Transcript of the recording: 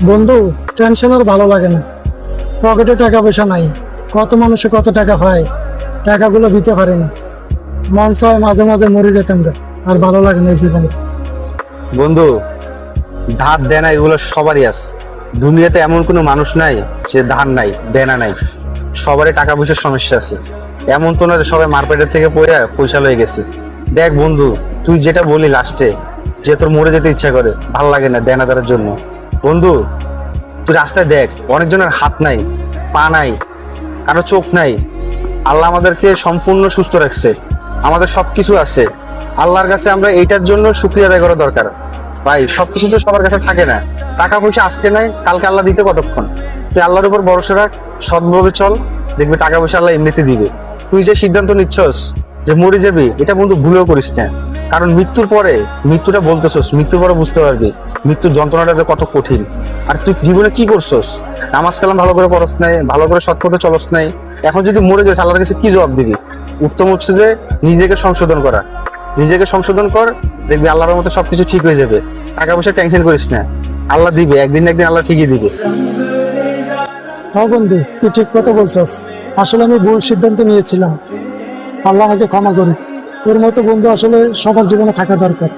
বন্ধু, টেনশন আর ভালো লাগে না। পকেটে টাকা পয়সা নাই, কত মানুষে কত টাকা পায়, টাকাগুলো দিতে পারে না। মন চায় মাঝে মাঝে মরে যেতাম রে, আর ভালো লাগে না এই জীবনে। বন্ধু, ধার দেনা এগুলো সবারই আছে। দুনিয়াতে এমন কোনো মানুষ নাই যে ধার নাই দেনা নাই। সবারই টাকা পয়সার সমস্যা আছে। এমন তো না যে সবাই মারপেটের থেকে পয়সা লয়ে গেছে। দেখ বন্ধু, তুই যেটা বলি লাস্টে, যে তোর মরে যেতে ইচ্ছা করে, ভাল লাগে না দেনা দেওয়ার জন্য। বন্ধু, তুই রাস্তায় দেখ, অনেকজনের হাত নাই, পা নাই, কারো চোখ নাই। আল্লাহ আমাদেরকে সম্পূর্ণ সুস্থ রাখছে, আমাদের সবকিছু আছে। আল্লাহর কাছে আমরা এইটার জন্য শুকরিয়া আদায় করা দরকার। ভাই, সবকিছু তো সবার কাছে থাকে না। টাকা পয়সা আজকে নাই, কালকে আল্লাহ দিতে কতক্ষণ। তুই আল্লাহর উপর ভরসা রাখ, সৎভাবে চল, দেখবি টাকা পয়সা আল্লাহ এমনিতে দিবে। তুই যে সিদ্ধান্ত নিচ্ছস যে মরে যাবি, এটা বন্ধু ভুলেও করিস না। কারণ মৃত্যুর পরে, মৃত্যুটা বলতেছস, মৃত্যুর পরে বুঝতে পারবি মৃত্যুর যন্ত্রণাটা যে কত কঠিন। আর তুই জীবনে কি করছস? নামাজ কালাম ভালো করে পড়স নাই, ভালো করে সৎ পথে চলস নাই। এখন যদি মরে যাস, আল্লাহর কাছে কি জবাব দিবি? উত্তম হচ্ছে যে নিজেকে সংশোধন করা। নিজেকে সংশোধন কর, দেখবি আল্লাহর মতো সবকিছু ঠিক হয়ে যাবে। টাকা পয়সা টেনশন করিস না, আল্লাহ দিবে, একদিন না একদিন আল্লাহ ঠিকই দিবে। হ্যাঁ বন্ধু, তুই ঠিক কথা বলছস। আসলে আমি ভুল সিদ্ধান্ত নিয়েছিলাম। আল্লাহ আমাকে ক্ষমা করুক। তোর মতো বন্ধু আসলে সবার জীবনে থাকা দরকার।